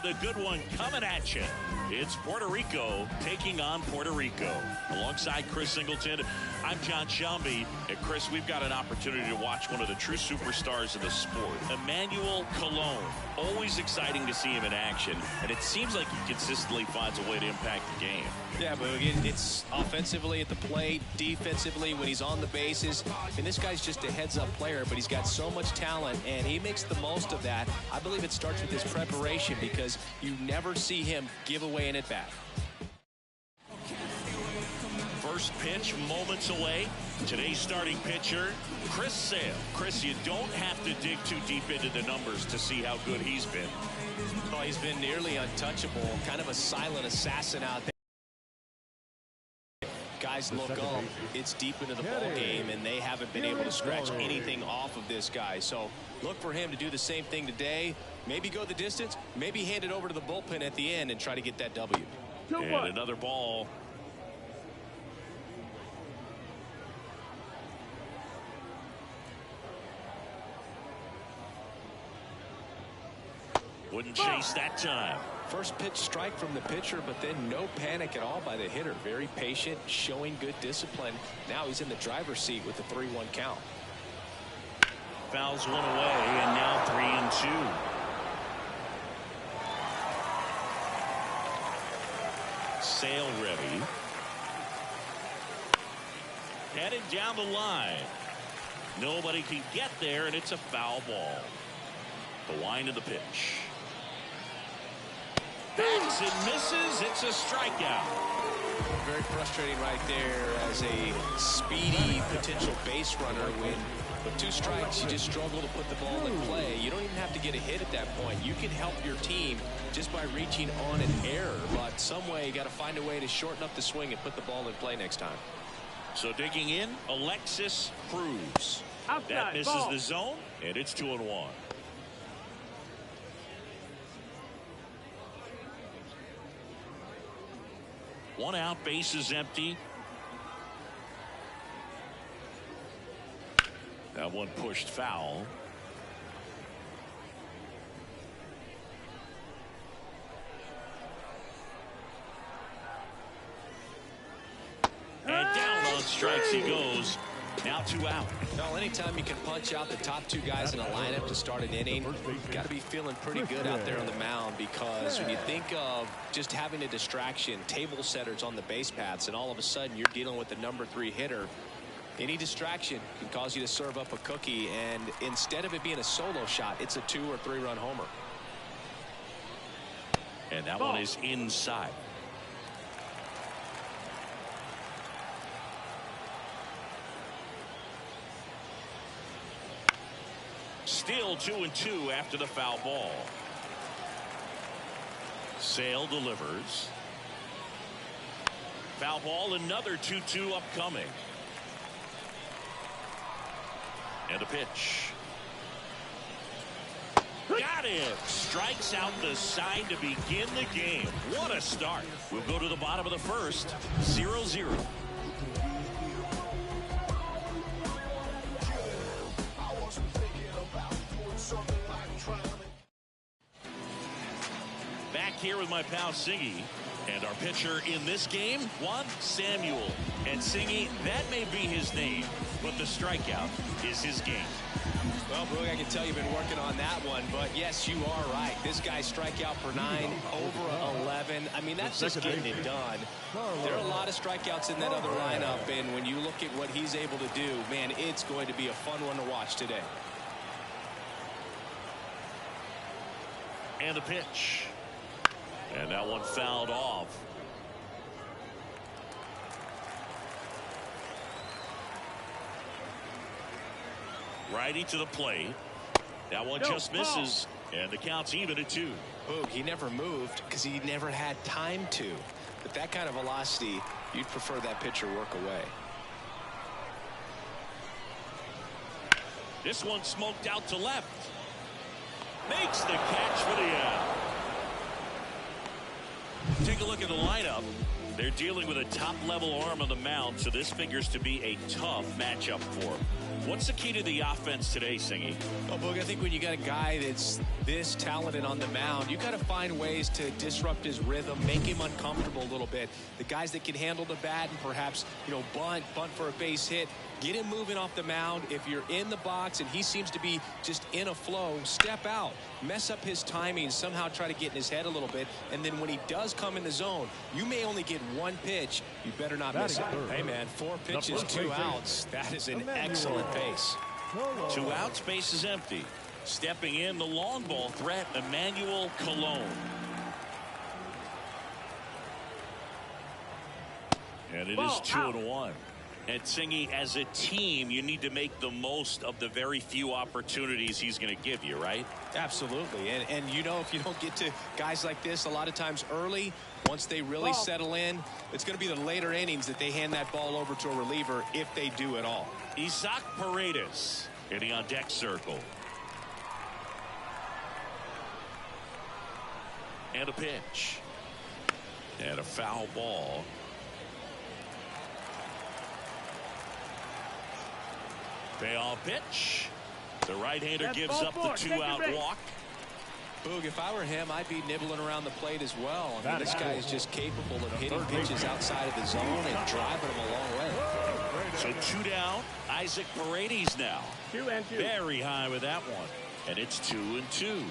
with a good one coming at you. It's Puerto Rico taking on Puerto Rico. Alongside Chris Singleton, I'm John Shelby. And Chris, we've got an opportunity to watch one of the true superstars of the sport, Emmanuel Colon. Always exciting to see him in action, and it seems like he consistently finds a way to impact the game. Yeah, but it's offensively at the plate, defensively when he's on the bases. And this guy's just a heads-up player, but he's got so much talent, and he makes the most of that. I believe it starts with his preparation because you never see him give away an at-bat. First pitch moments away. Today's starting pitcher, Chris Sale. Chris, you don't have to dig too deep into the numbers to see how good he's been. Oh, he's been nearly untouchable, kind of a silent assassin out there. Guys look up, it's deep into the ball game, and they haven't been able to scratch anything off of this guy. So look for him to do the same thing today. Maybe go the distance, maybe hand it over to the bullpen at the end and try to get that W. And another ball. Wouldn't chase that time. First pitch strike from the pitcher, but then no panic at all by the hitter. Very patient, showing good discipline. Now he's in the driver's seat with the 3-1 count. Fouls one away, and now 3-2. Sale ready. Headed down the line. Nobody can get there, and it's a foul ball. The wind of the pitch. Backs and misses. It's a strikeout. Very frustrating right there as a speedy potential base runner. When with 2 strikes, you just struggle to put the ball in play. You don't even have to get a hit at that point. You can help your team just by reaching on an error. But some way, you got to find a way to shorten up the swing and put the ball in play next time. So digging in, Alexis Cruz. That misses the zone, and it's 2-1. One out, base is empty. That one pushed foul. And down on strikes he goes. Now 2 out. Well, anytime you can punch out the top 2 guys in a lineup to start an inning, you've got to be feeling pretty good out there on the mound, because when you think of just having a distraction, table setters on the base paths, and all of a sudden you're dealing with the number 3 hitter, any distraction can cause you to serve up a cookie, and instead of it being a solo shot, it's a 2- or 3-run homer. And that one is inside. Still 2-2 after the foul ball. Sale delivers. Foul ball, another 2-2 upcoming. And a pitch. Got him. Strikes out the side to begin the game. What a start. We'll go to the bottom of the first. 0-0. Back here with my pal Singy, and our pitcher in this game, Juan Samuel. And Singy, that may be his name, but the strikeout is his game. Well, Brooke, I can tell you've been working on that one, but yes, you are right. This guy's strikeout per 9, over 11. I mean, that's just getting it done. There are a lot of strikeouts in that other lineup, and when you look at what he's able to do, man, it's going to be a fun one to watch today. And the pitch. And that one fouled off. Righty to the plate. That one just misses. And the count's even at 2. Boog, he never moved because he never had time to. But that kind of velocity, you'd prefer that pitcher work away. This one smoked out to left. Makes the catch for the out. Take a look at the lineup. They're dealing with a top-level arm on the mound, so this figures to be a tough matchup for him. What's the key to the offense today, Singy? Well, Boog, I think when you got a guy that's this talented on the mound, you got to find ways to disrupt his rhythm, make him uncomfortable a little bit. The guys that can handle the bat and perhaps, bunt for a base hit, get him moving off the mound. If you're in the box and he seems to be just in a flow, step out, mess up his timing, somehow try to get in his head a little bit. And then when he does come in the zone, you may only get one pitch. You better not miss it. Hey, man, 4 pitches, 2 outs. That is an excellent pace. 2 outs, base is empty. Stepping in, the long ball threat, Emmanuel Colon. And it is 2-1. And Singy, as a team, you need to make the most of the very few opportunities he's going to give you, right? Absolutely. And if you don't get to guys like this a lot of times early, once they really settle in, it's going to be the later innings that they hand that ball over to a reliever if they do at all. Isaac Paredes hitting on deck circle. And a pitch. And a foul ball. Payoff pitch. The right-hander gives up the 2-out walk. Boog, if I were him, I'd be nibbling around the plate as well. I mean, this guy is just capable of hitting pitches outside of the zone and driving them a long way. So 2 down. Isaac Paredes now. 2-2. Very high with that one. And it's 2-2.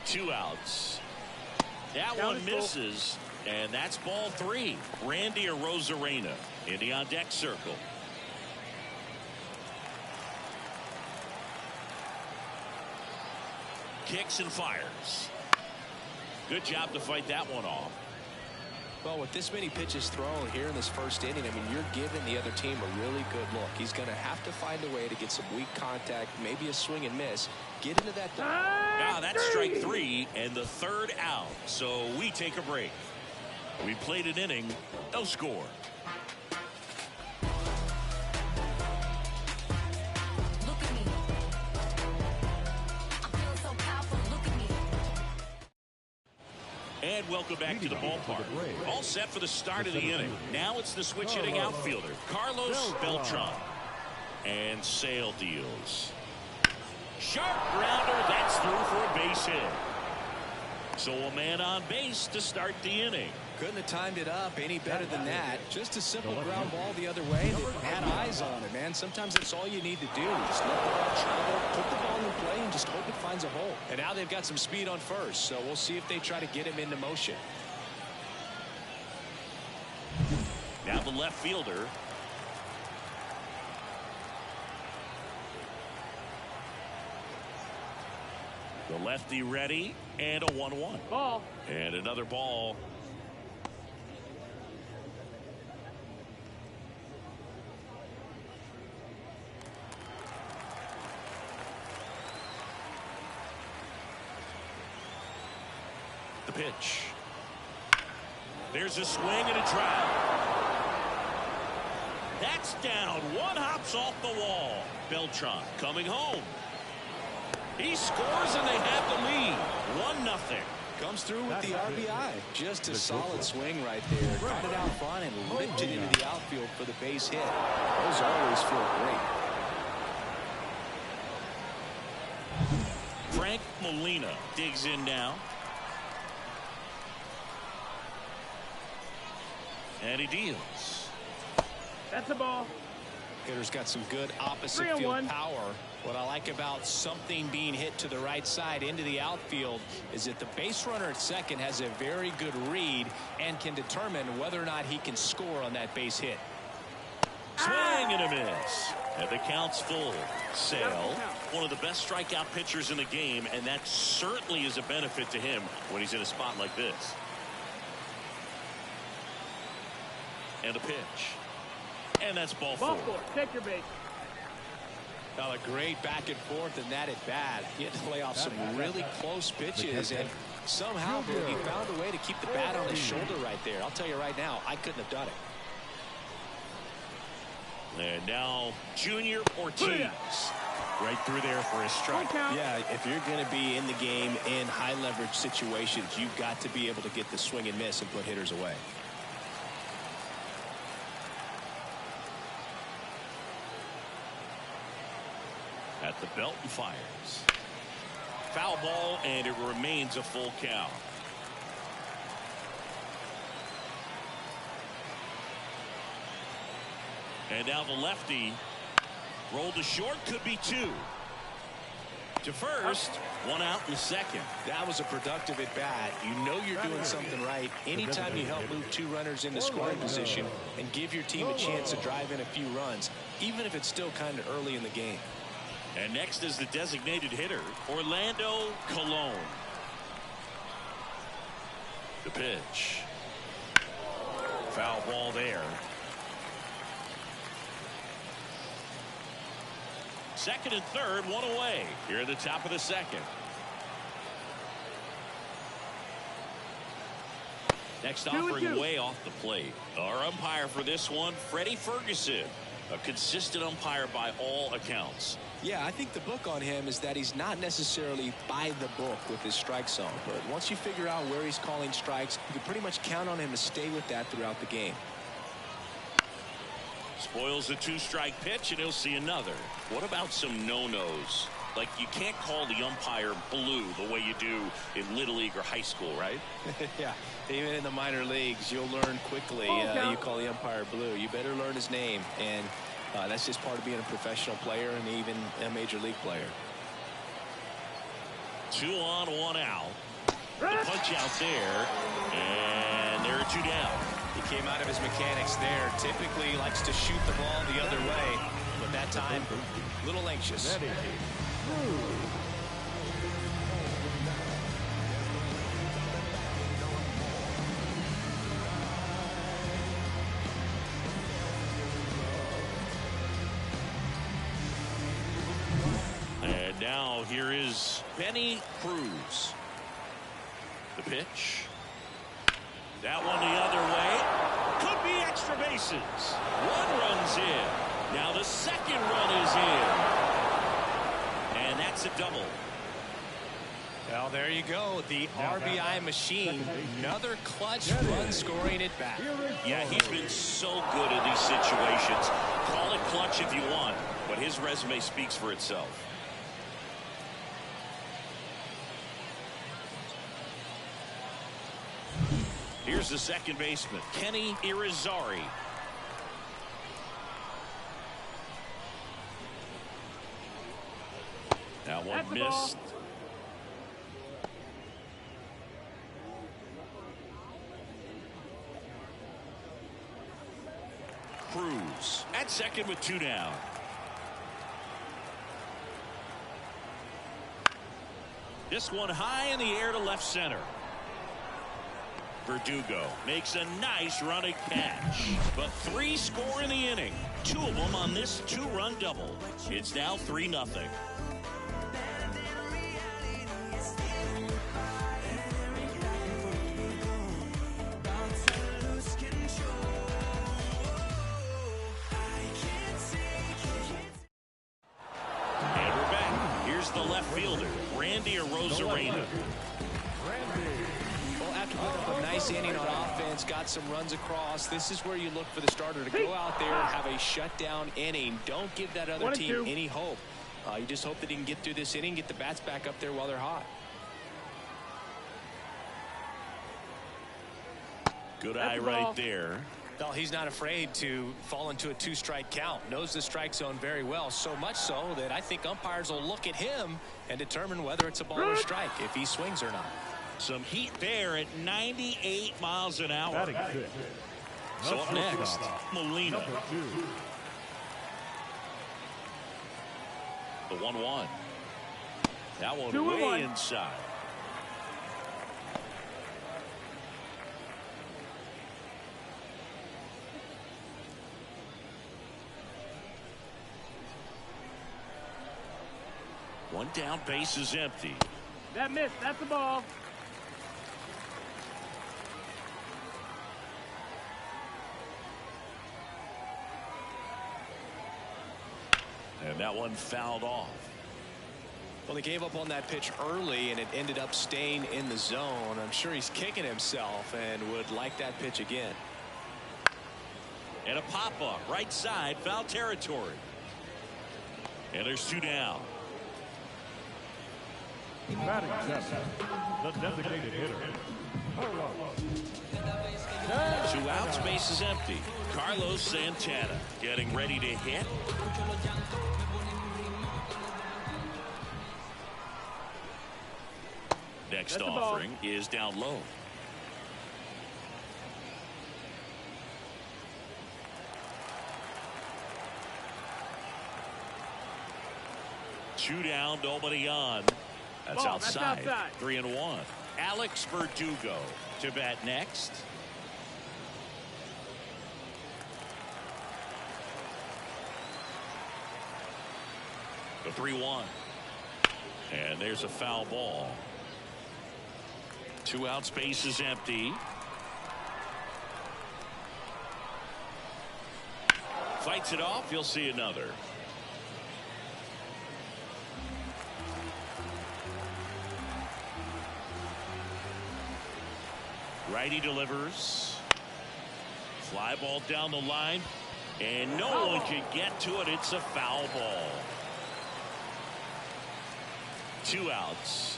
Two outs. That one misses, and that's ball 3. Randy Arozarena in the on deck circle. Kicks and fires. Good job to fight that one off. Well, with this many pitches thrown here in this first inning, I mean, you're giving the other team a really good look. He's going to have to find a way to get some weak contact, maybe a swing and miss. Get into that. That's strike 3 and the 3rd out. So we take a break. We played an inning, no score. And welcome back to the ballpark. All set for the start of the inning. Now it's the switch hitting outfielder, Carlos Beltran. And Sale deals. Sharp grounder, that's through for a base hit. So a man on base to start the inning. Couldn't have timed it up any better than that. Just a simple ground ball the other way. They had eyes on it, man. Sometimes that's all you need to do. Just let the ball travel, put the ball in play, and just hope it finds a hole. And now they've got some speed on first, so we'll see if they try to get him into motion. Now the left fielder. The lefty ready, and a 1-1. Ball. And another ball. The pitch. There's a swing and a drive. That's down. One hops off the wall. Beltran coming home. He scores and they have the lead. 1-0. Comes through with the RBI. Just a solid swing right there. Got it out front and lifted into the outfield for the base hit. Those always feel great. Frank Molina digs in now. And he deals. That's a ball. Hitter's got some good opposite field power. What I like about something being hit to the right side into the outfield is that the base runner at second has a very good read and can determine whether or not he can score on that base hit. Swing and a miss. And the count's full. Sale, one of the best strikeout pitchers in the game, and that certainly is a benefit to him when he's in a spot like this. And a pitch. And that's ball 4. Take your base. Now a great back and forth in that at bat. He had to lay off some really close pitches, and somehow he found a way to keep the bat on his shoulder right there. I'll tell you right now, I couldn't have done it. And now Junior Ortiz. Right through there for a strike. Yeah, if you're going to be in the game in high leverage situations, you've got to be able to get the swing and miss and put hitters away. At the belt and fires. Foul ball, and it remains a full count. And now the lefty rolled to short, could be two. To first, one out in the second. That was a productive at bat. You know you're doing something right anytime you help move two runners into scoring position and give your team a chance to drive in a few runs, even if it's still kind of early in the game. And next is the designated hitter, Orlando Colon. The pitch. Foul ball there. Second and third, one away here at the top of the second. Next offering way off the plate. Our umpire for this one, Freddie Ferguson, a consistent umpire by all accounts. Yeah, I think the book on him is that he's not necessarily by the book with his strike zone, but once you figure out where he's calling strikes, you can pretty much count on him to stay with that throughout the game. Spoils a two-strike pitch, and he'll see another. What about some no-nos? Like, you can't call the umpire blue the way you do in Little League or high school, right? Yeah, even in the minor leagues, you'll learn quickly you call the umpire blue. You better learn his name, and that's just part of being a professional player and even a major league player. 2 on, 1 out. The punch out there, and there are 2 down. He came out of his mechanics there. Typically he likes to shoot the ball the other way, but that time a little anxious. And now here is Benny Cruz. The pitch. That one the other way. Could be extra bases. 1 run's in. Now the second run is in. And that's a double. Well, there you go. The RBI machine. Another clutch run scoring at bat. Yeah, he's been so good in these situations. Call it clutch if you want, but his resume speaks for itself. Here's the second baseman, Kenny Irizarry. That one missed. Cruz at second with 2 down. This one high in the air to left center. Verdugo makes a nice running catch, but 3 score in the inning. 2 of them on this 2-run double. It's now 3-0. And we're back. Here's the left fielder, Randy Arozarena. After putting up a nice inning on offense, got some runs across, this is where you look for the starter to go out there and have a shutdown inning. Don't give that other team any hope. You just hope that he can get through this inning, get the bats back up there while they're hot. Good eye right there. Well, he's not afraid to fall into a 2-strike count. Knows the strike zone very well, so much so that I think umpires will look at him and determine whether it's a ball or strike, if he swings or not. Some heat there at 98 miles an hour. So up next, Molina. The 1-1. That one way inside. One down, base is empty. That missed. That's the ball. And that one fouled off. Well, they gave up on that pitch early, and it ended up staying in the zone. I'm sure he's kicking himself and would like that pitch again. And a pop-up, right side, foul territory. And there's 2 down. Batting seventh, the designated hitter, Carlos. 2 outs, base is empty. Carlos Santana getting ready to hit. Next offering is down low. Two down, nobody on. That's outside. 3-1. Alex Verdugo to bat next. The 3-1. And there's a foul ball. 2 outs, base is empty. Fights it off. You'll see another. Righty delivers. Fly ball down the line. And no one can get to it. It's a foul ball. 2 outs.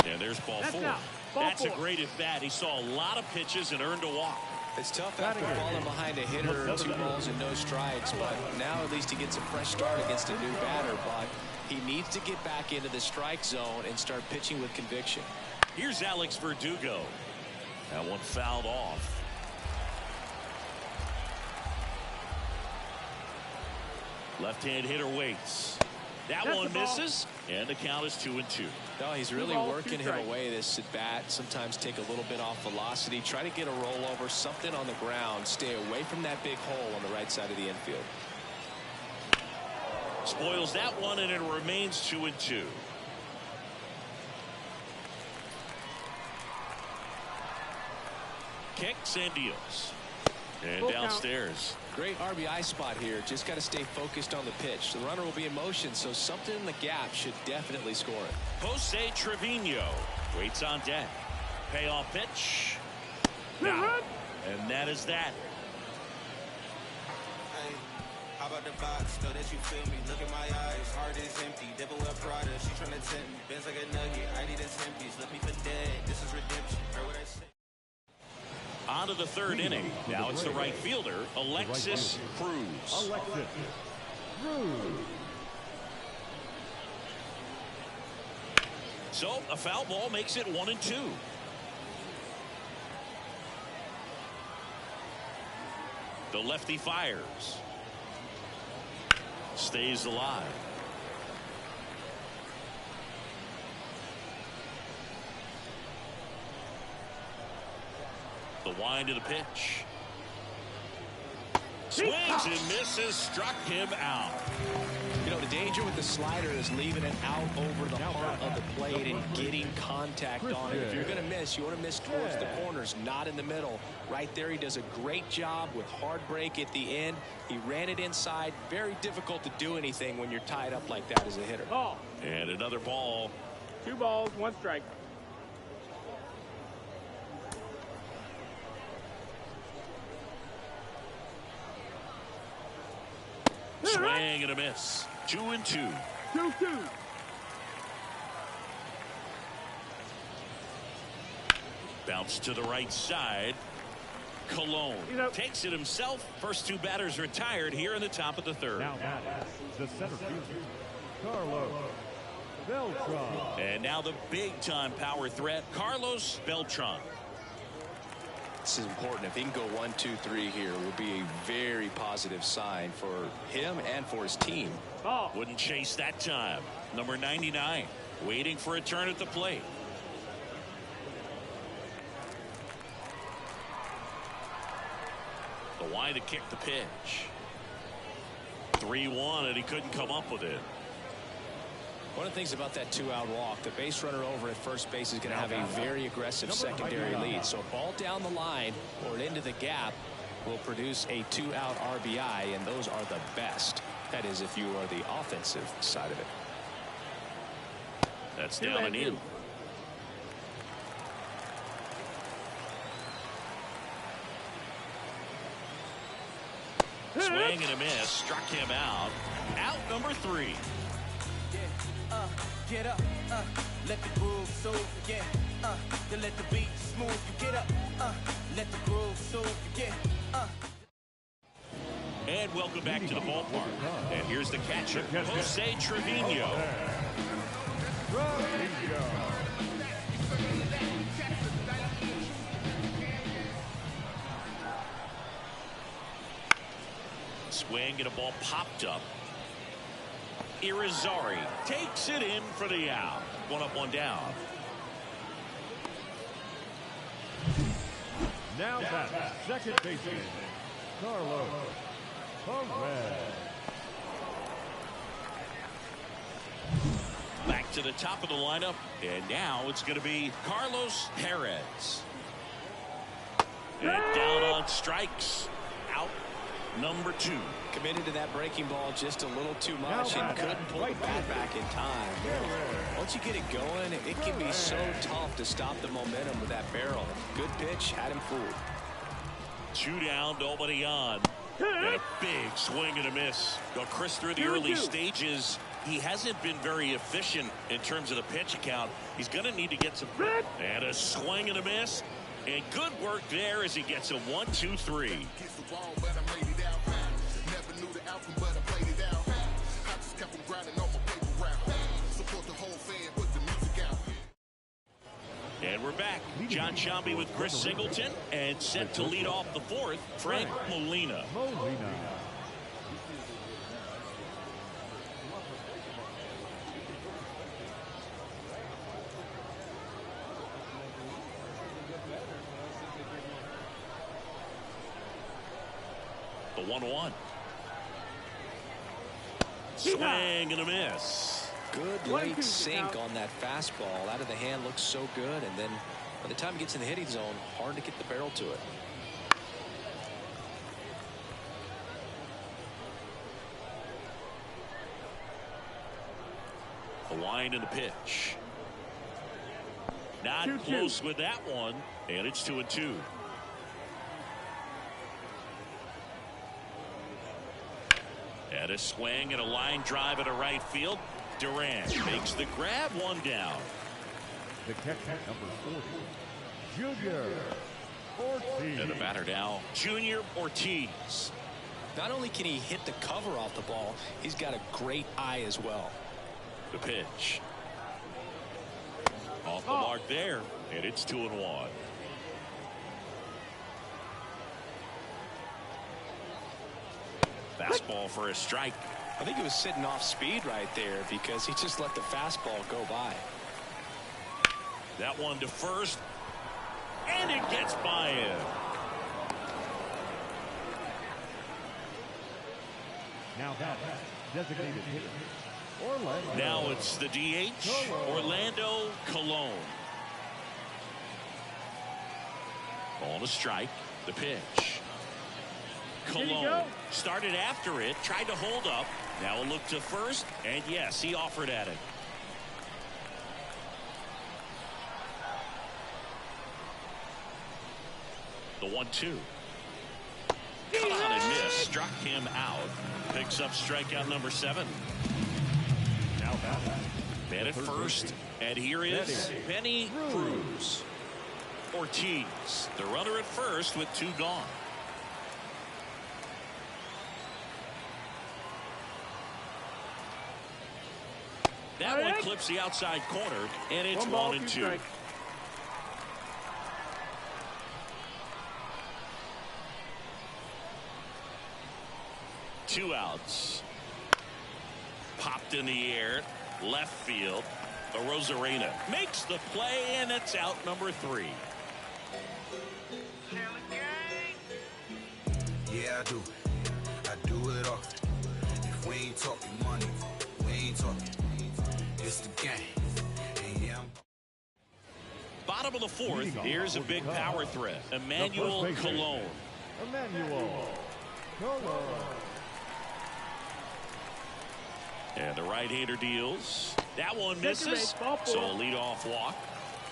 And there's ball 4. That's a great at bat. He saw a lot of pitches and earned a walk. It's tough after falling behind a hitter, 2 balls and no strikes, but now at least he gets a fresh start against a new batter. But he needs to get back into the strike zone and start pitching with conviction. Here's Alex Verdugo. That one fouled off. Left-hand hitter waits. That one misses, and the count is 2-2. No, he's really working him away this at bat. Sometimes take a little bit off velocity. Try to get a rollover, something on the ground. Stay away from that big hole on the right side of the infield. Spoils that one, and it remains 2-2. Kicks and deals. And downstairs. Great RBI spot here. Just got to stay focused on the pitch. The runner will be in motion, so something in the gap should definitely score it. Jose Trevino waits on deck. Payoff pitch. Now, and that is that. Hey, how about the box? Know that you feel me. Look in my eyes. Heart is empty. Devil wear Prada. She trying to tempt me. Benz like a nugget. I need a 10-piece. Left me for dead. This is redemption. Heard what I said. On to the 3rd inning. Now it's the right fielder, Alexis Cruz. So a foul ball makes it 1-2. The lefty fires. Stays alive. The wind of the pitch. Swings and misses, struck him out. You know, the danger with the slider is leaving it out over the heart of the plate and getting contact on it. If you're going to miss, you want to miss towards the corners, not in the middle. Right there, he does a great job with hard break at the end. He ran it inside. Very difficult to do anything when you're tied up like that as a hitter. Ball. And another ball. 2 balls, 1 strike. Swing and a miss. 2-2. 2-2. Bounce to the right side. Cologne takes it himself. First 2 batters retired here in the top of the 3rd. Now the center fielder, Carlos Beltran. And now the big-time power threat, Carlos Beltran. This is important. If he can go 1, 2, 3 here, it will be a very positive sign for him and for his team. Ball. Wouldn't chase that time. Number 99 waiting for a turn at the plate. The wind to kick the pitch. 3-1, and he couldn't come up with it. One of the things about that 2-out walk, the base runner over at first base is going to have a very aggressive secondary lead. So a ball down the line or into the gap will produce a 2-out RBI, and those are the best. That is, if you are the offensive side of it. That's down and in. Swing and a miss. Struck him out. Out number 3. Get up, let the groove soothe, yeah, then let the beat smooth, you get up, let the groove soothe, yeah, And welcome back to the ballpark. And here's the catcher, Jose Trevino. Swing and a ball popped up. Irizarry takes it in for the out. 1 up, 1 down. Now back, second baseman, Carlos Perez. Back to the top of the lineup, and now it's going to be Carlos Perez. And down on strikes. Out number 2. Committed to that breaking ball just a little too much and couldn't pull the bat back in time. Once you get it going, it can be so tough to stop the momentum with that barrel. Good pitch, had him fooled. 2 down, nobody on. And a big swing and a miss. Well, Chris, through the early stages, he hasn't been very efficient in terms of the pitch count. He's going to need to get some. And a swing and a miss. And good work there as he gets a 1, 2, 3. And we're back. John Shambi with Chris Singleton, and set to lead off the 4th, Frank Molina. The 1-1. Swing and a miss. Good late sink on that fastball. Out of the hand, looks so good, and then by the time it gets in the hitting zone, hard to get the barrel to it. A wind in the pitch. Not close with that one, and it's 2-2. And a swing and a line drive at a right field. Durant makes the grab, 1 down. The catcher, number 40, Junior Ortiz. And the batter now, Junior Ortiz. Not only can he hit the cover off the ball, he's got a great eye as well. The pitch. Off the mark there, and it's 2-1. Fastball for a strike. I think he was sitting off speed right there because he just let the fastball go by. That one to first, and it gets by him. Now that designated hitter, Orlando. Now it's the DH, Orlando Colon. On a strike, the pitch. Colon started after it, tried to hold up. Now a look to first, and yes, he offered at it. The 1-2. Cut on and miss, struck him out. Picks up strikeout number 7. Now Man at first, and here is Benny Cruz. Ortiz, the runner at first with 2 gone. That one clips the outside corner, and it's 1-2. 2 outs. Popped in the air, left field. Arozarena makes the play, and it's out number 3. Yeah, I do. I do it often. If we ain't talking money, we ain't talking. It's the game. And yeah, Bottom of the 4th, here's a big power threat. Emmanuel Colon. And the right-hander deals. That one misses, so a leadoff walk.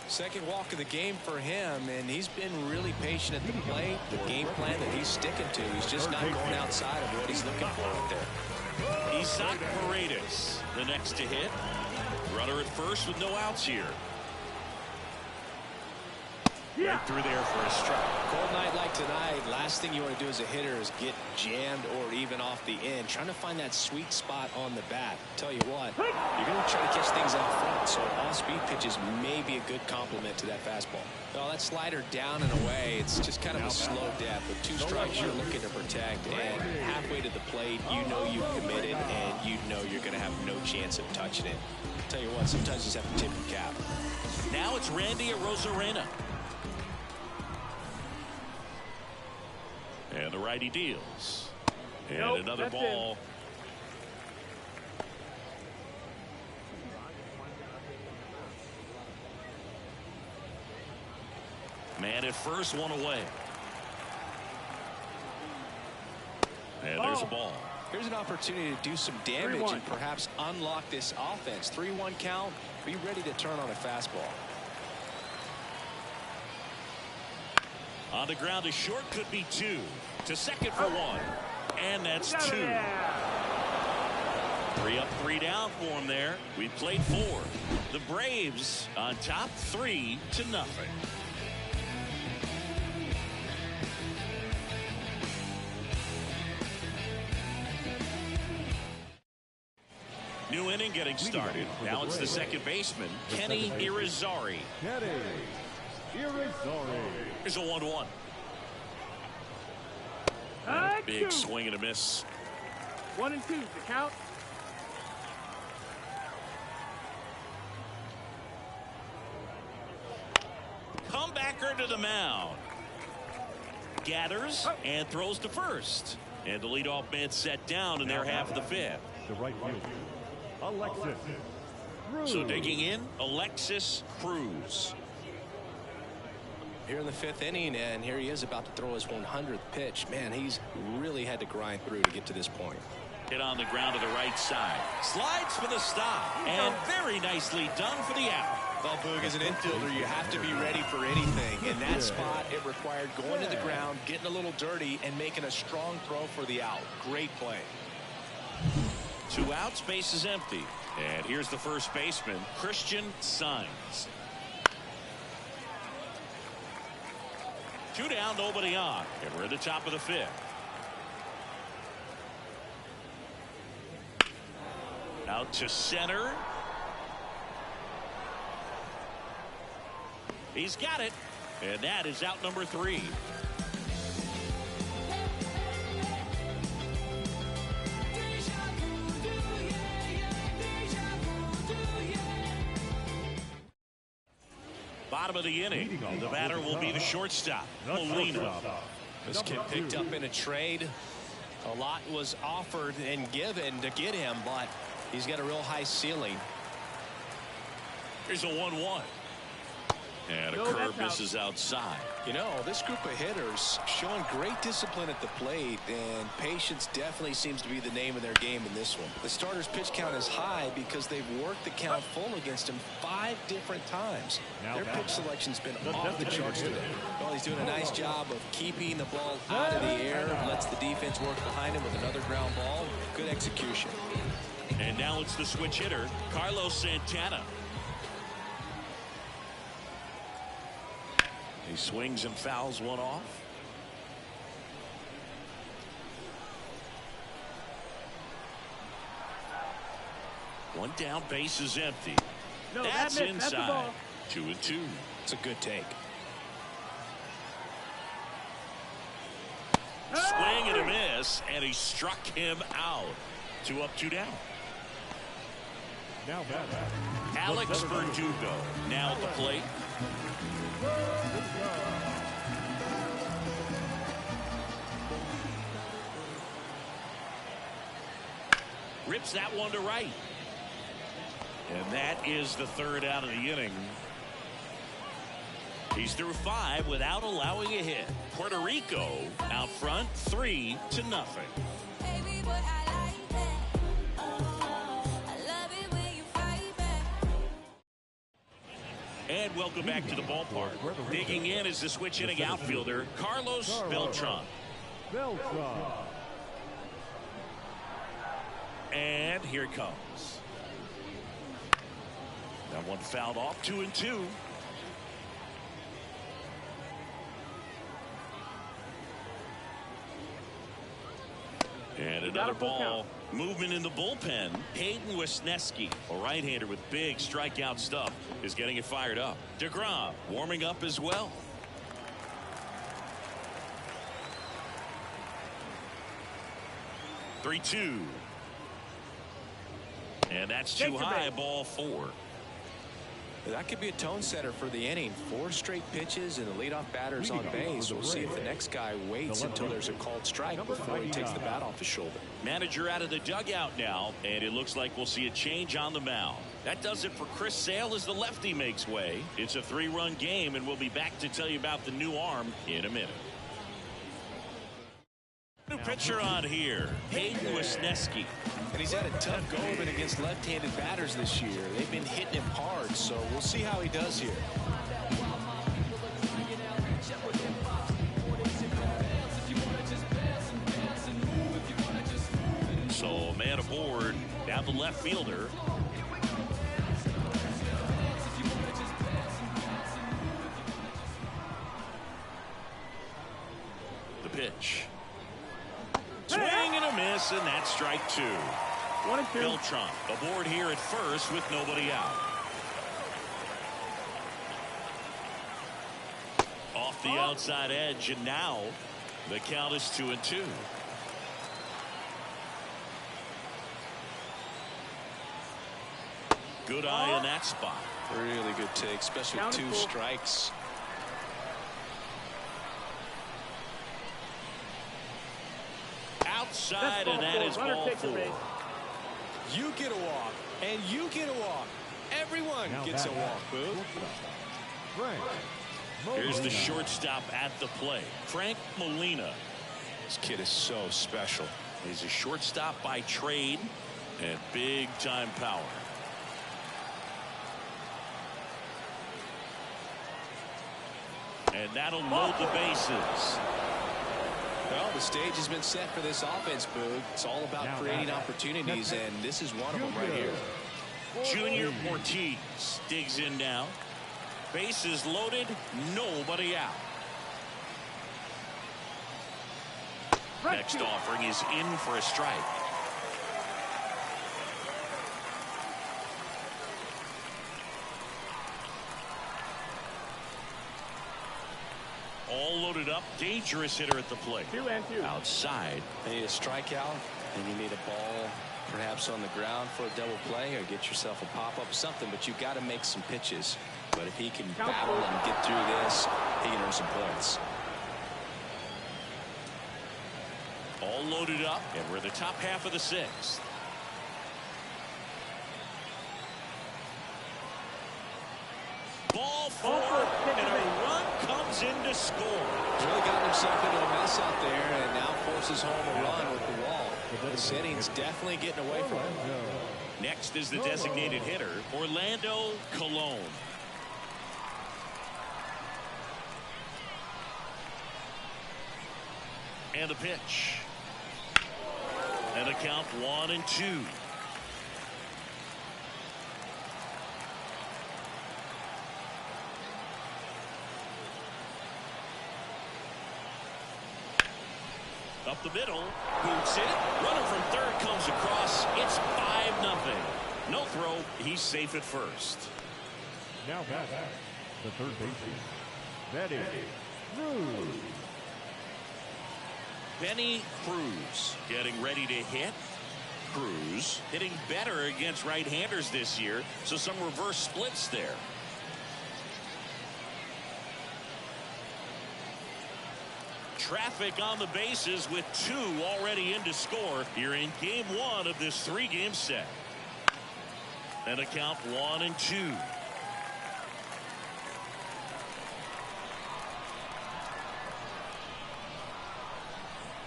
Second walk of the game for him, and he's been really patient at the plate. The game plan that he's sticking to, he's just not going outside of what he's looking for out there. Isaac Paredes, the next to hit. Runner at first with no outs here. Right through there for a strike. Cold night like tonight, last thing you want to do as a hitter is get jammed or even off the end. Trying to find that sweet spot on the bat. Tell you what, you're going to try to catch things out front, so off-speed pitches may be a good complement to that fastball. Well, that slider down and away, it's just kind of a slow death. With 2 strikes, you're looking to protect, and halfway to the plate, you know you've committed, and you know you're going to have no chance of touching it. Tell you what, sometimes you just have to tip your cap. Now it's Randy Arozarena. And the righty deals. And another ball. Man at first, one away. And there's a ball. Here's an opportunity to do some damage and perhaps unlock this offense. 3-1 count. Be ready to turn on a fastball. On the ground to short, could be 2. To second for 1. And that's 2. 3 up, 3 down for him there. We played 4. The Braves on top 3-0. New inning getting started. Now it's the second baseman, Kenny Irizarry. Here's a 1-1. Big swing and a miss. 1 and 2 the count. Comebacker to the mound. Gathers and throws to first. And the leadoff man set down in their half of the 5th. The right fielder, Alexis Cruz. So digging in, Alexis Cruz. Here in the 5th inning, and here he is about to throw his 100th pitch. Man, he's really had to grind through to get to this point. Hit on the ground to the right side. Slides for the stop. And very nicely done for the out. Well, Boog, as an infielder, you have to be ready for anything. In that spot, it required going to the ground, getting a little dirty, and making a strong throw for the out. Great play. 2 outs, base is empty. And here's the first baseman, Christian Sainz. 2 down, nobody on. And we're at the top of the 5th. Out to center. He's got it. And that is out number 3. Bottom of the inning. The batter will be the shortstop, Molina. This kid picked up in a trade. A lot was offered and given to get him, but he's got a real high ceiling. Here's a 1-1. And a curve misses outside. You know, this group of hitters showing great discipline at the plate, and patience definitely seems to be the name of their game in this one. The starter's pitch count is high because they've worked the count full against him 5 different times. Their pitch selection's been off the charts today. Well, he's doing a nice job of keeping the ball out of the air, lets the defense work behind him with another ground ball. Good execution. And now it's the switch hitter, Carlos Santana. He swings and fouls one off. One down, base is empty. That's inside. 2-2. It's a good take. Swing and a miss, and he struck him out. 2 up, 2 down. Now Alex Verdugo now at the plate. Rips that one to right. And that is the 3rd out of the inning. He's through 5 without allowing a hit. Puerto Rico out front 3-0. And welcome back to the ballpark. Digging in is the switch inning outfielder, Carlos Beltran. And here it comes. That one fouled off, 2-2. And another ball. Movement in the bullpen. Hayden Wisniewski, a right-hander with big strikeout stuff, is getting it fired up. DeGrom warming up as well. "3-2." And that's too high, ball 4. That could be a tone setter for the inning. 4 straight pitches and the leadoff batter's on base. We'll see if the next guy waits until there's a called strike before he takes the bat off his shoulder. Manager out of the dugout now, and it looks like we'll see a change on the mound. That does it for Chris Sale as the lefty makes way. It's a 3-run game, and we'll be back to tell you about the new arm in a minute. New pitcher on here, Hayden Wisniewski. And he's had a tough go of it against left-handed batters this year. They've been hitting him hard, so we'll see how he does here. So a man aboard, down the left fielder. The pitch. Swing and a miss, and that's strike 2. 1-2. Beltran aboard here at first with nobody out. Off the outside edge, and now the count is 2-2. Good eye in that spot. Really good take, especially with 2 strikes. Outside, and that is ball 4. You get a walk, and you get a walk. Everyone gets a walk, Boo. Here's the shortstop at the plate, Frank Molina. This kid is so special. He's a shortstop by trade and big-time power. And that'll load the bases. Well, the stage has been set for this offense, Boog. It's all about creating opportunities, and this is one of them right here. Junior Ortiz digs in now. Bases loaded, nobody out. Next offering is in for a strike. All loaded up, dangerous hitter at the plate. 2-2. Outside. You need a strikeout, and you need a ball perhaps on the ground for a double play, or get yourself a pop-up, something, but you've got to make some pitches. But if he can battle and get through this, he can earn some points. All loaded up, and we're the top half of the 6th. Ball 4, and a run comes in to score. He's really gotten himself into a mess out there, and now forces home a run with the wall. This inning's definitely getting away from him. Next is the designated hitter, Orlando Colon. And the pitch. And the count 1-2. Up the middle, boots it. Runner from third comes across. It's 5-0. No throw. He's safe at first. Now back the third baseman, Benny Cruz. Benny Cruz getting ready to hit. Cruz hitting better against right-handers this year, so some reverse splits there. Traffic on the bases with 2 already in to score here in game 1 of this 3-game set. And a count 1-2.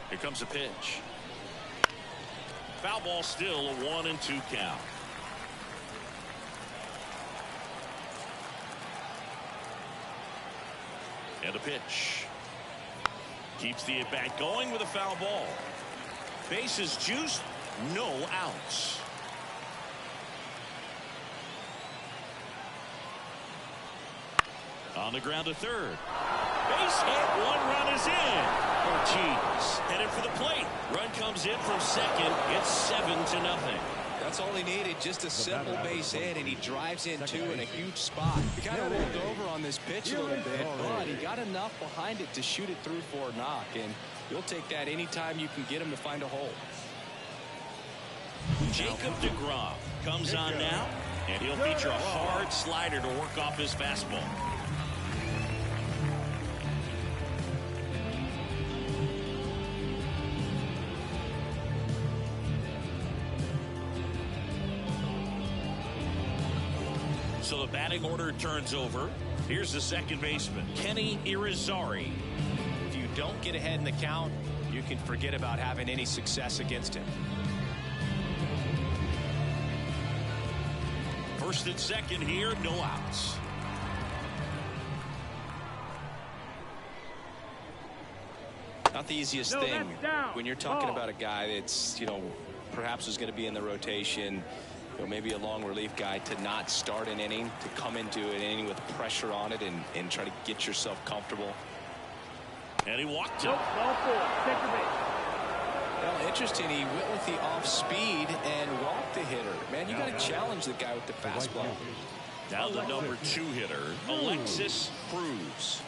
Here comes a pitch. Foul ball, still a 1-2 count. And a pitch. Keeps the at-bat going with a foul ball. Bases juiced, no outs. On the ground to third. Base hit, 1 run is in. Ortiz headed for the plate. Run comes in from second. It's 7-0. That's all he needed, just a simple base hit, and he drives in two in a huge spot. He kind of rolled over on this pitch a little bit, but he got enough behind it to shoot it through for a knock, and you'll take that anytime you can get him to find a hole. Jacob deGrom comes on now, and he'll feature a hard slider to work off his fastball. So the batting order turns over. Here's the second baseman, Kenny Irizarry. If you don't get ahead in the count, you can forget about having any success against him. First and second here, no outs. Not the easiest thing when you're talking about a guy that's, perhaps is going to be in the rotation, maybe a long relief guy, to not start an inning, to come into an inning with pressure on it and try to get yourself comfortable. And he walked him. Ball 4. Take your base. Well, interesting. He went with the off speed and walked the hitter. Man, you got to challenge the guy with the fastball. Now the number 2 hitter, Alexis Cruz.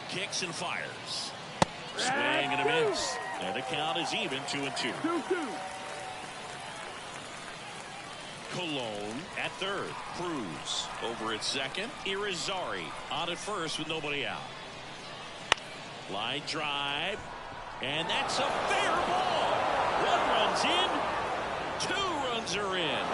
Kicks and fires. Swing and a miss. And the count is even, 2-2. 2-2. Colon at third. Cruz over at second. Irizarry on at first with nobody out. Line drive. And that's a fair ball. 1 run's in. 2 runs are in.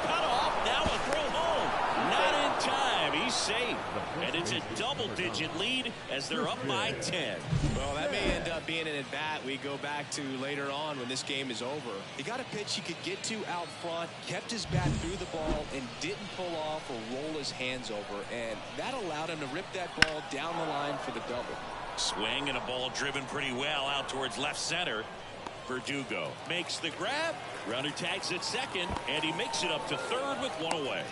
Cut off. Now a throw home. Not in time. He's safe. And it's a double-digit lead as they're up by 10. Well, that may end up being an at-bat we go back to later on when this game is over. He got a pitch he could get to out front, kept his bat through the ball, and didn't pull off or roll his hands over. And that allowed him to rip that ball down the line for the double. Swing and a ball driven pretty well out towards left center. Verdugo makes the grab. Runner tags at second, and he makes it up to third with 1 away.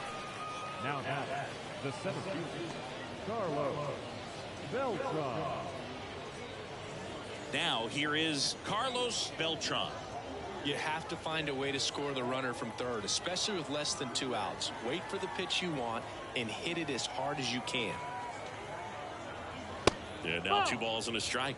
Now the center fielder, Carlos Beltran. Now here is Carlos Beltran. You have to find a way to score the runner from third, especially with less than 2 outs. Wait for the pitch you want and hit it as hard as you can. Yeah, now 2 balls and a strike.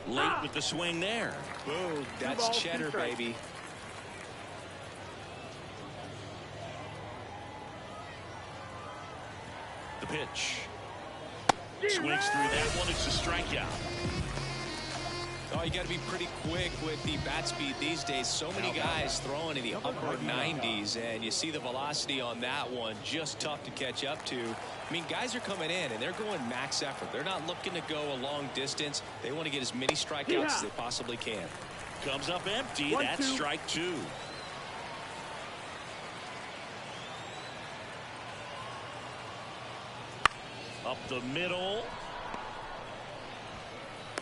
Late with the swing there. Boom, that's cheddar, baby. The pitch. Swings through that one. It's a strikeout. Oh, you got to be pretty quick with the bat speed these days. So many guys throwing in the upper 90s, and you see the velocity on that one. Just tough to catch up to. I mean, guys are coming in, and they're going max effort. They're not looking to go a long distance. They want to get as many strikeouts as they possibly can. Comes up empty. That's strike 2. Up the middle.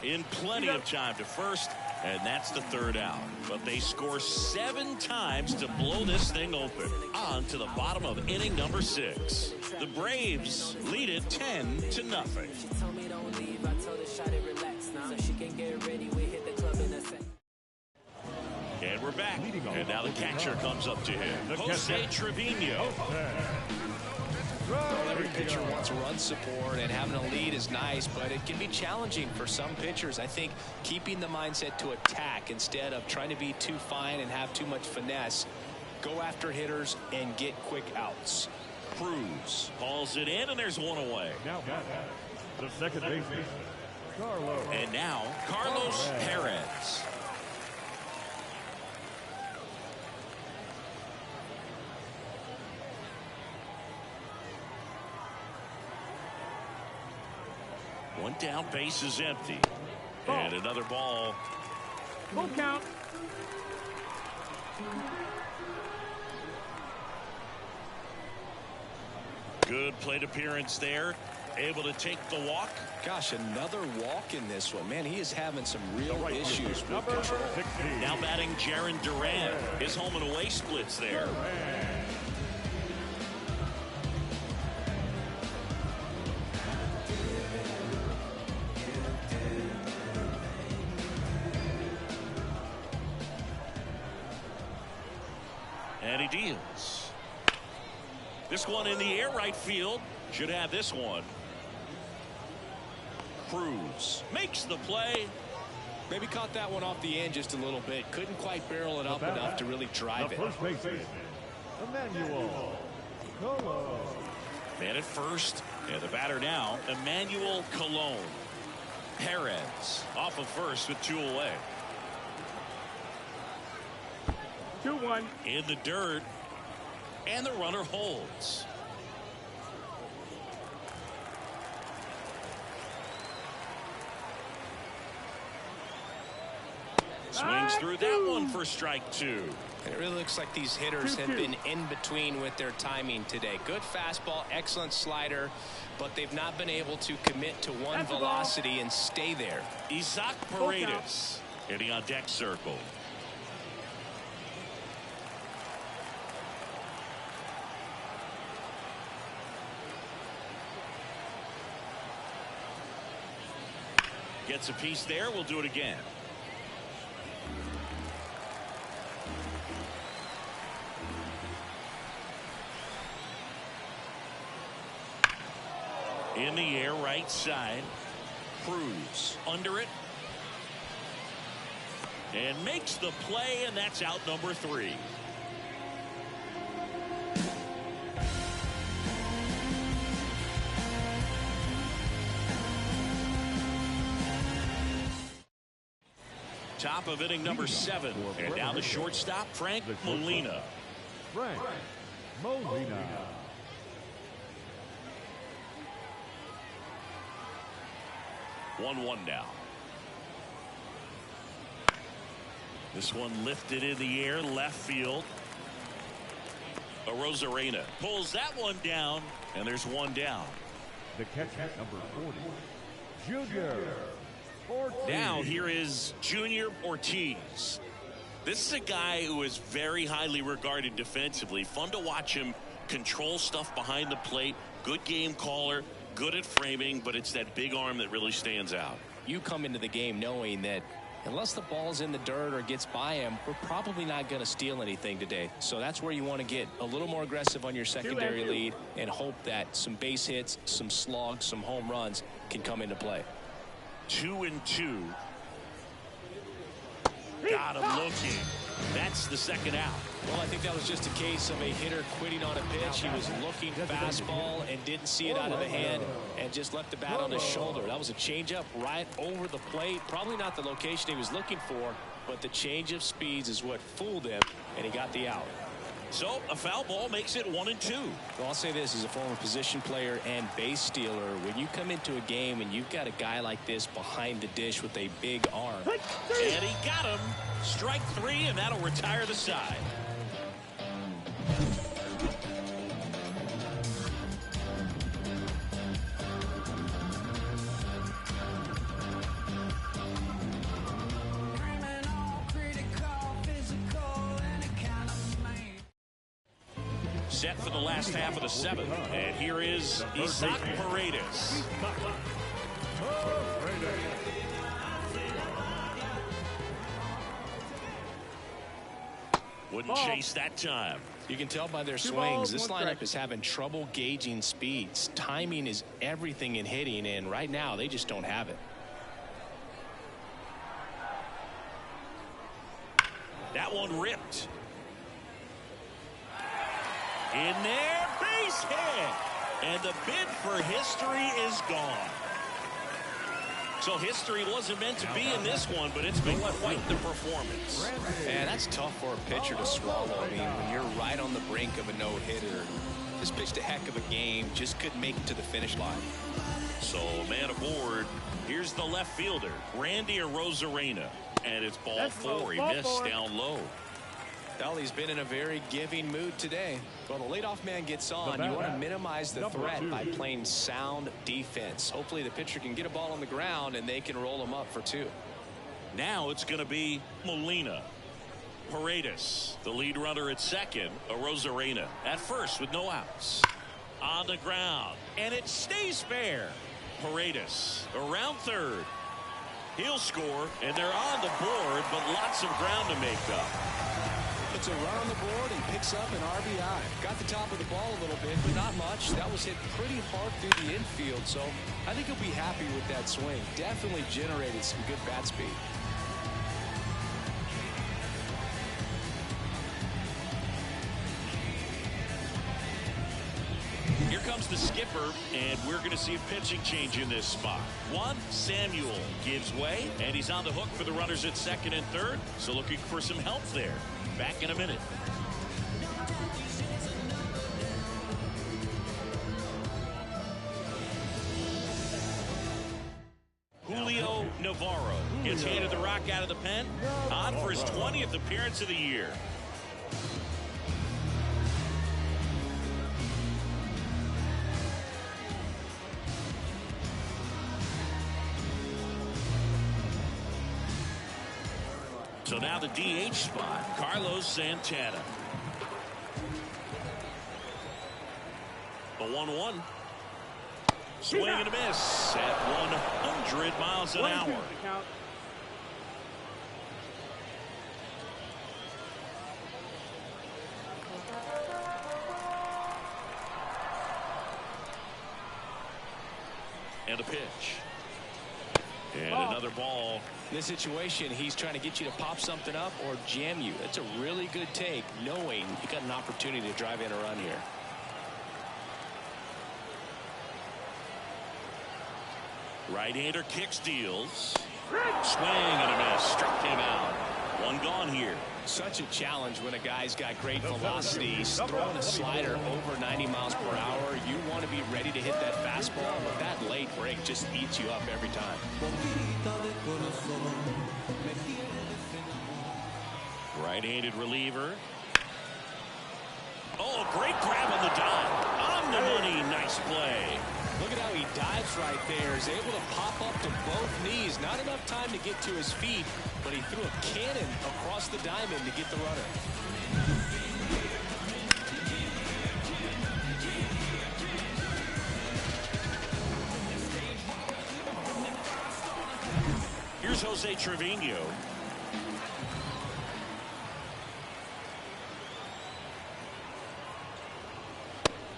In plenty of time to first, and that's the 3rd out. But they score 7 times to blow this thing open. On to the bottom of inning number 6. The Braves lead it 10-0. And we're back. And now the catcher comes up to him. Jose Trevino. Well, every pitcher wants run support, and having a lead is nice, but it can be challenging for some pitchers. I think keeping the mindset to attack instead of trying to be too fine and have too much finesse. Go after hitters and get quick outs. Cruz hauls it in, and there's 1 away. Now the second baseman, Carlos. And now Carlos Perez. One down, base is empty. And another ball. Full count. Good plate appearance there. Able to take the walk. Gosh, another walk in this one. Man, he is having some real issues with control. Now batting Jaron Duran. His home and away splits there. And he deals. This one in the air right field. Should have this one. Cruz makes the play. Maybe caught that one off the end just a little bit. Couldn't quite barrel it up enough to really drive it. First baseman, Emmanuel Colo. Man at first. And the batter now, Emmanuel Colon. Perez off of first with 2 away. 2-1. In the dirt. And the runner holds. Swings through that one for strike 2. It really looks like these hitters have been in between with their timing today. Good fastball, excellent slider, but they've not been able to commit to one velocity and stay there. Isaac Paredes hitting on deck circle. Gets a piece there. We'll do it again. In the air right side. Cruz under it. And makes the play, and that's out number 3. Top of inning number 7. And now the shortstop, Frank Molina. Frank Molina. One now. This one lifted in the air, left field. Arozarena pulls that one down, and there's one down. The catcher, number 40, Junior Ortiz. Now here is Junior Ortiz. This is a guy who is very highly regarded defensively. Fun to watch him control stuff behind the plate. Good game caller. Good at framing, but it's that big arm that really stands out. You come into the game knowing that unless the ball's in the dirt or gets by him, we're probably not going to steal anything today. So that's where you want to get a little more aggressive on your secondary lead and hope that some base hits, some slugs, some home runs can come into play. 2-2. Got him looking. That's the second out. Well, I think that was just a case of a hitter quitting on a pitch. He was looking fastball and didn't see it out of the hand and just left the bat on his shoulder. That was a changeup right over the plate. Probably not the location he was looking for, but the change of speeds is what fooled him, and he got the out. So a foul ball makes it 1-2. Well, I'll say this as a former position player and base stealer. When you come into a game and you've got a guy like this behind the dish with a big arm. And he got him. Strike 3, and that'll retire the side. Set for the last half of the 7th, and here is Isaac Paredes. Wouldn't chase that time. You can tell by their swings, this lineup is having trouble gauging speeds. Timing is everything in hitting, and right now they just don't have it. That one ripped. In there, base hit. And the bid for history is gone. So history wasn't meant to be in this one, but it's been quite the performance. And that's tough for a pitcher to swallow. I mean, when you're right on the brink of a no-hitter, just pitched a heck of a game, just couldn't make it to the finish line. So man aboard. Here's the left fielder, Randy Arozarena. And it's ball four. He missed down low. Well, he's been in a very giving mood today. Well, the leadoff man gets on. You want to minimize the threat by playing sound defense. Hopefully the pitcher can get a ball on the ground and they can roll him up for 2. Now it's going to be Molina. Paredes, the lead runner at second. Arozarena at first with no outs. On the ground. And it stays fair. Paredes around third. He'll score, and they're on the board, but lots of ground to make up. It's a run on the board and picks up an RBI. Got the top of the ball a little bit, but not much. That was hit pretty hard through the infield, so I think he'll be happy with that swing. Definitely generated some good bat speed. Here comes the skipper, and we're going to see a pitching change in this spot. Juan Samuel gives way, and he's on the hook for the runners at second and third, so looking for some help there. Back in a minute. Julio Navarro gets handed the rock out of the pen, on for his 20th appearance of the year. So now the DH spot, Carlos Santana. The 1-1. Swing and a miss at 100 miles an hour. And a pitch. And another ball. In this situation, he's trying to get you to pop something up or jam you. That's a really good take, knowing you got an opportunity to drive in a run here. Right-hander kicks, deals. Swing and a miss. Struck him out. One gone here. Such a challenge when a guy's got great velocity. He's throwing a slider over 90 miles per hour. You want to be ready to hit that fastball, but that late break just eats you up every time. Right-handed reliever. Oh, great grab on the dive. On the money. Nice play. Look at how he dives right there. He's able to pop up to both knees. Not enough time to get to his feet, but he threw a cannon across the diamond to get the runner. Here's Jose Trevino.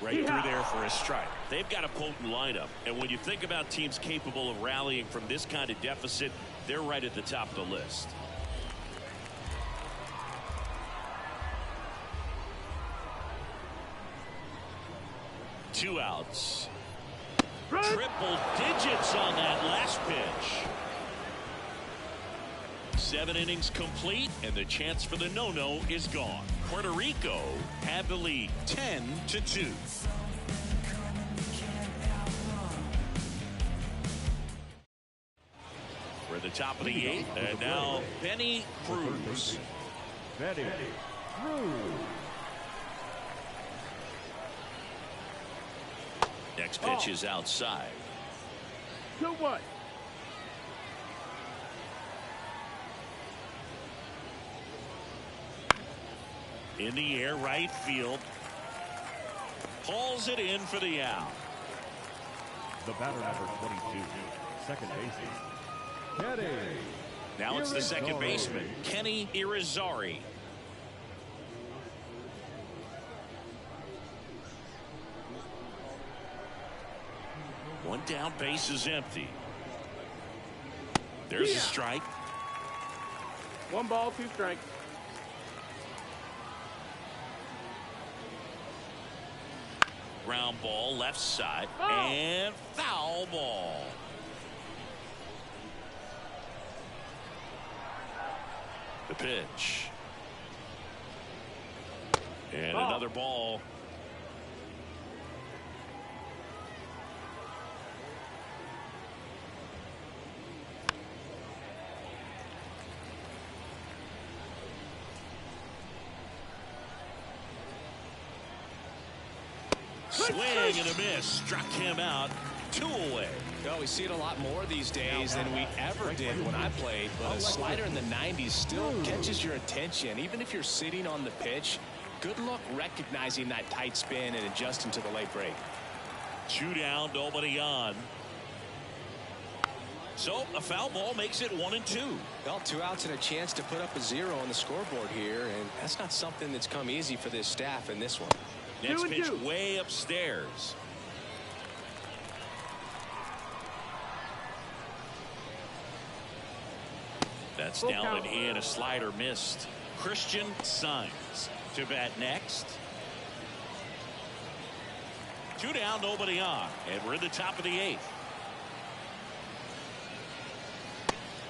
Right through there for a strike. They've got a potent lineup, and when you think about teams capable of rallying from this kind of deficit, they're right at the top of the list. Two outs. Triple digits on that last pitch. 7 innings complete, and the chance for the no-no is gone. Puerto Rico have the lead 10-2. We're at the top of the 8th, and now Benny Cruz. Benny Cruz. Next pitch is outside. 2-1. In the air, right field. Hauls it in for the out. The batter number 22, second baseman, Cayey. Now it's the second baseman, Kenny Irizarry. One down, base is empty. There's a strike. 1 ball, 2 strikes. Ground ball, left side, and foul ball. The pitch. And another ball. Swing and a miss. Struck him out. 2 away. Well, we see it a lot more these days than we ever did when I played, but a slider in the 90s still catches your attention. Even if you're sitting on the pitch, good luck recognizing that tight spin and adjusting to the late break. 2 down, nobody on. So a foul ball makes it 1-2. Well, 2 outs and a chance to put up a 0 on the scoreboard here, and that's not something that's come easy for this staff in this one. Next pitch way upstairs. That's down and in. A slider missed. Christian Signs to bat next. 2 down, nobody on, and we're in the top of the 8th.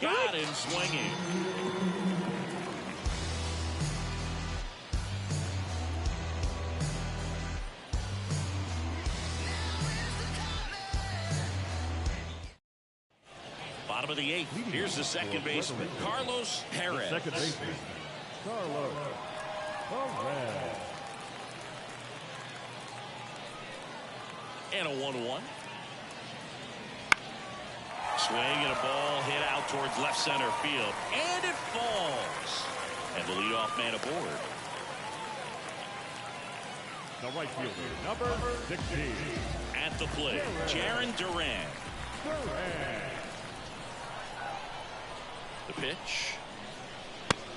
Got him swinging. Bottom of the 8th. Here's the second baseman, Carlos Perez. Second baseman, Carlos Perez. And a 1-1. Swing and a ball hit out towards left center field. And it falls. And the leadoff man aboard. The right fielder, number 16. At the plate, Jaron Duran. The pitch.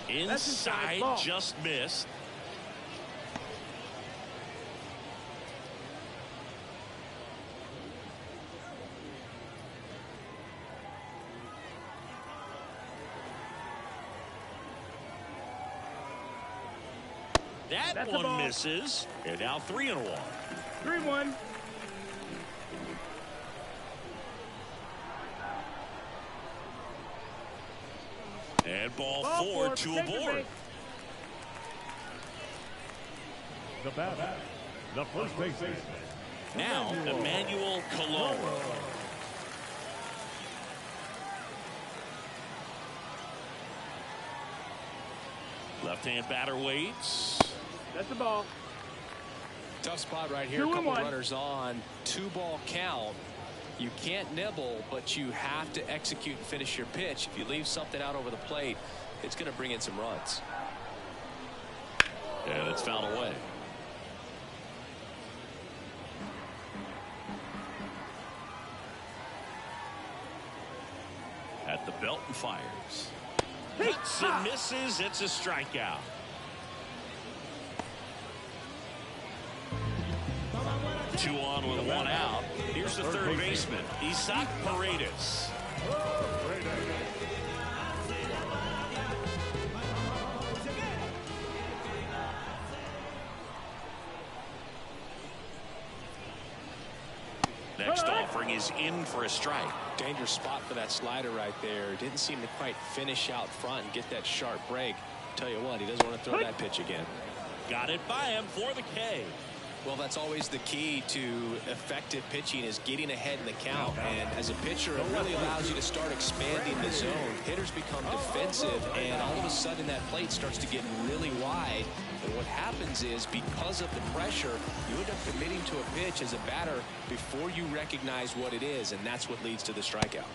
Inside, just missed. That one misses. And now 3-1. 3-1. And ball 4, 2 aboard. The batter, the first baseman. Now Emmanuel Colon. Left-hand batter waits. That's the ball. Tough spot right here. A couple runners on. 2-ball count. You can't nibble, but you have to execute and finish your pitch. If you leave something out over the plate, it's going to bring in some runs. And it's fouled away. At the belt and fires. Hits and misses. It's a strikeout. Two on with 1 out. Here's the third baseman, Isaac Paredes. Next offering is in for a strike. Dangerous spot for that slider right there. Didn't seem to quite finish out front and get that sharp break. Tell you what, he doesn't want to throw that pitch again. Got it by him for the K. Well, that's always the key to effective pitching, is getting ahead in the count. And as a pitcher, it really allows you to start expanding the zone. Hitters become defensive, and all of a sudden that plate starts to get really wide. And what happens is, because of the pressure, you end up committing to a pitch as a batter before you recognize what it is, and that's what leads to the strikeout.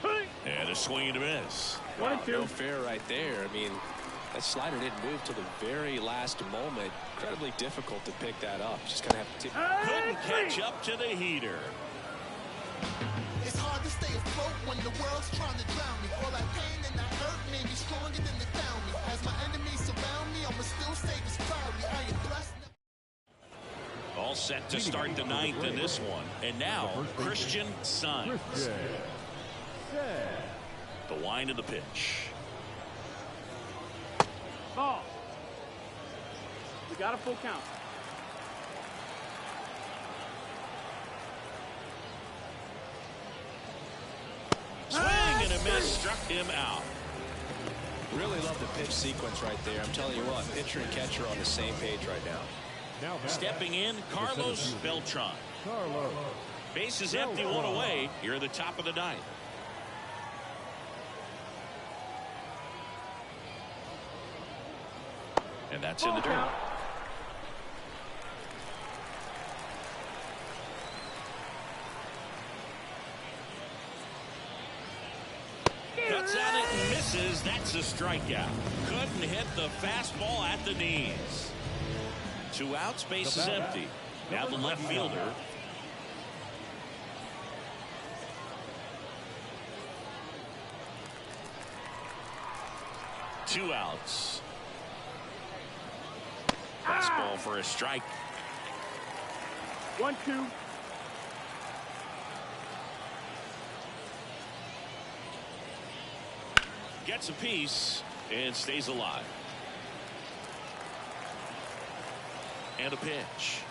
And a swing and a miss. Wow, no fair right there. I mean, that slider didn't move till the very last moment. Incredibly difficult to pick that up. Just gonna have to couldn't catch up to the heater. It's hard to stay afloat when the world's trying to drown me. All that pain and that hurt made me stronger than the down me. As my enemies surround me, I'ma still say this proudly. I am blessed. All set to start the 9th in this one. And now Christian Signs. The wind of the pitch. Ball. We got a full count. Swing and a miss, struck him out. Really love the pitch sequence right there. I'm telling you what, pitcher and catcher are on the same page right now. Stepping in, Carlos Beltran. Base is empty, 1 away. You're at the top of the 9th. And that's in the dirt. misses. That's a strikeout. Couldn't hit the fastball at the knees. 2 outs, base is empty. Now the left fielder. Two outs. Fastball for a strike. 1-2. Gets a piece and stays alive. And a pitch.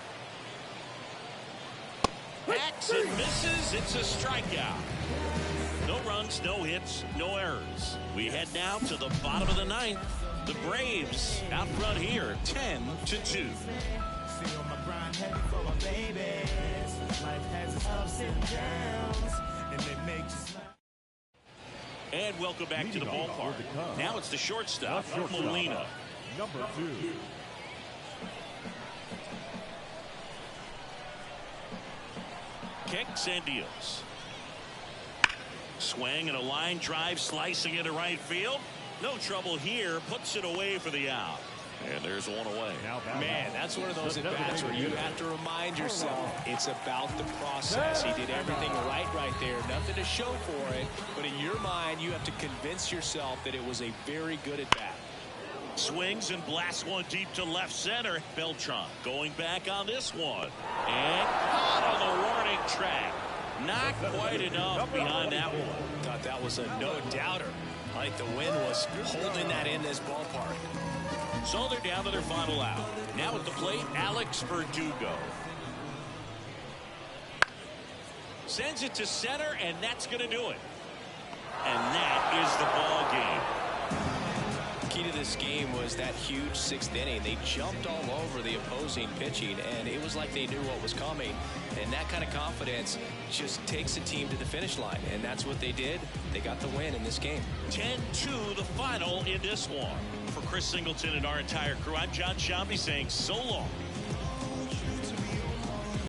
Hacks and misses. It's a strikeout. No runs, no hits, no errors. We head now to the bottom of the 9th. The Braves out front here, 10-2. And welcome back to the ballpark. Now it's the shortstop, Molina. Number 2. Kicks and deals. Swing and a line drive, slicing into right field. No trouble here, puts it away for the out. And there's one away. Man, that's one of those at-bats where you have to remind yourself it's about the process. He did everything right there. Nothing to show for it. But in your mind, you have to convince yourself that it was a very good at-bat. Swings and blasts one deep to left center. Beltran going back on this one. And caught on the warning track. Not quite enough behind that one. Thought that was a no-doubter. Like the wind was holding that in this ballpark. So they're down to their final out. Now at the plate, Alex Verdugo. Sends it to center, and that's going to do it. And that is the ball game. Key to this game was that huge 6th inning. They jumped all over the opposing pitching, and it was like they knew what was coming. And that kind of confidence just takes a team to the finish line, and that's what they did. They got the win in this game. 10-2 the final in this one. For Chris Singleton and our entire crew, I'm John Shambi saying so long.